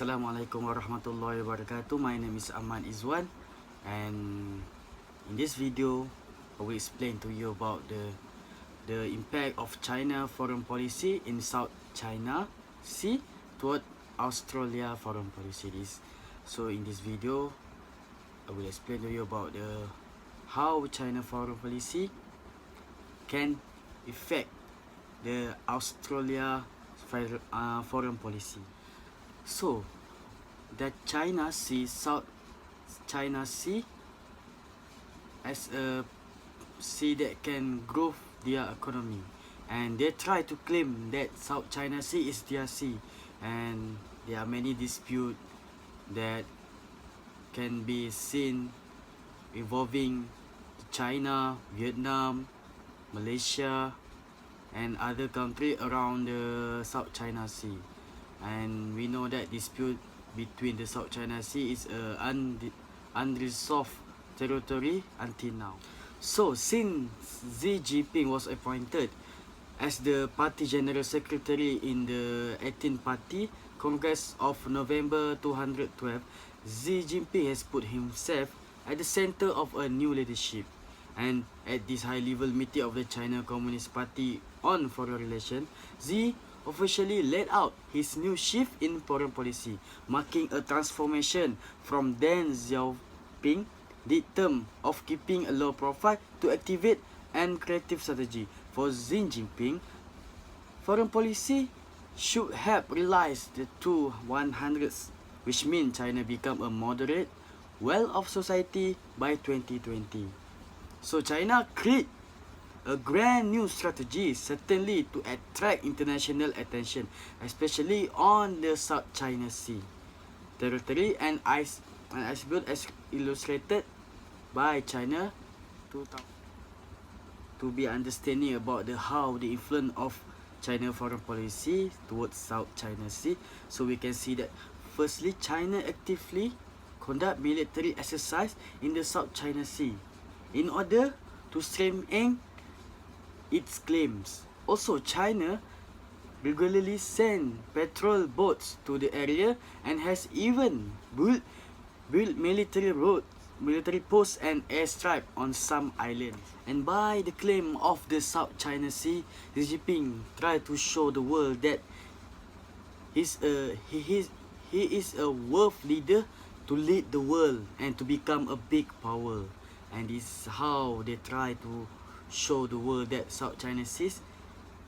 Assalamualaikum warahmatullahi wabarakatuh. My name is Ahmad Izwan, and in this video I will explain to you about the impact of China foreign policy in South China Sea toward Australia foreign policy. So in this video I will explain to you about how China foreign policy can affect the Australia foreign policy. So, that China sees South China Sea as a sea that can grow their economy, and they try to claim that South China Sea is their sea, and there are many disputes that can be seen involving China, Vietnam, Malaysia, and other countries around the South China Sea. And we know that dispute between the South China Sea is unresolved territory until now. So since Xi Jinping was appointed as the party general secretary in the 18th Party Congress of November 2012, Xi Jinping has put himself at the center of a new leadership. And at this high-level meeting of the China Communist Party on foreign relations, Xi officially laid out his new shift in foreign policy, marking a transformation from Deng Xiaoping the term of keeping a low profile to activate and creative strategy. For Xi Jinping, foreign policy should have realized the two 100s, which means China become a moderate, well-off society by 2020. So China create a grand new strategy, certainly to attract international attention, especially on the South China Sea territory, and as good as illustrated by China to be understanding about how the influence of China foreign policy towards South China Sea. So we can see that firstly, China actively conduct military exercise in the South China Sea in order to strengthen its claims. Also, China regularly send patrol boats to the area and has even built military roads, military posts and airstrip on some islands. And by the claim of the South China Sea, Xi Jinping tried to show the world that he is a world leader to lead the world and to become a big power. And this is how they try to show the world that South China Sea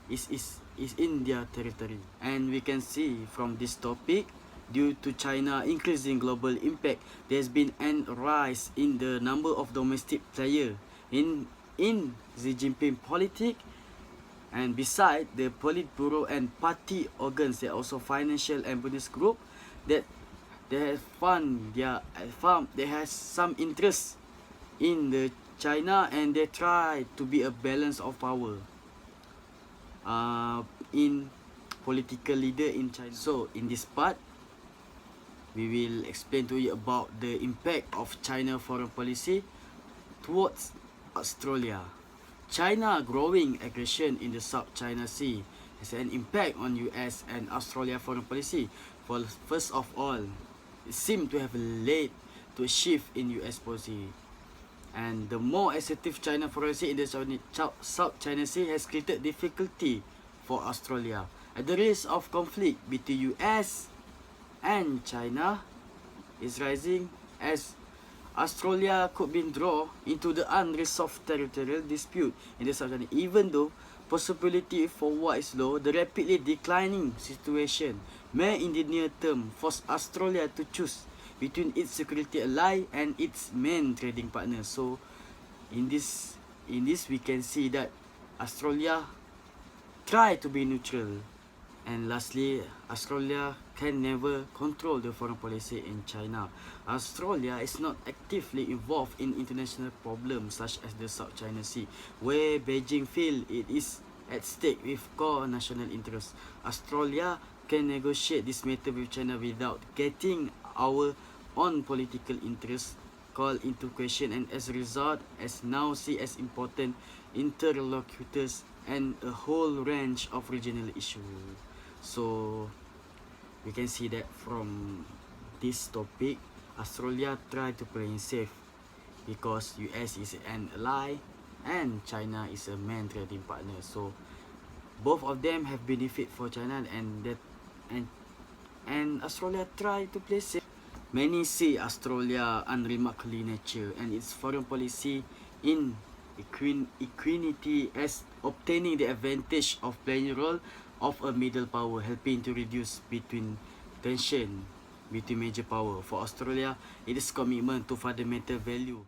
is in their territory. And we can see from this topic, due to China increasing global impact, there's been a rise in the number of domestic players in Xi Jinping politics. And beside the Politburo and party organs, there are also financial and business group that they have some interest in the China, and they try to be a balance of power in political leader in China. So in this part, we will explain to you about the impact of China foreign policy towards Australia. China growing aggression in the South China Sea has an impact on US and Australia foreign policy. For first of all, it seemed to have led to a shift in US policy. And the more assertive China foreign policy in the South China Sea has created difficulty for Australia. At the risk of conflict between US and China is rising, as Australia could be drawn into the unresolved territorial dispute in the South China. Even though possibility for war is low, the rapidly declining situation may in the near term force Australia to choose between its security ally and its main trading partner. So in this we can see that Australia try to be neutral. And lastly, Australia can never control the foreign policy in China. Australia is not actively involved in international problems such as the South China Sea, where Beijing feel it is at stake with core national interests. Australia can negotiate this matter with China without getting our own political interests called into question, and as a result, as now see as important interlocutors and a whole range of regional issues. So we can see that from this topic, Australia try to play it safe because US is an ally and China is a main trading partner. So both of them have benefit for China, and Australia try to play safe. Many see Australia unremarkable nature and its foreign policy in equality as obtaining the advantage of playing a role of a middle power, helping to reduce between tension between major power. For Australia, it is commitment to fundamental value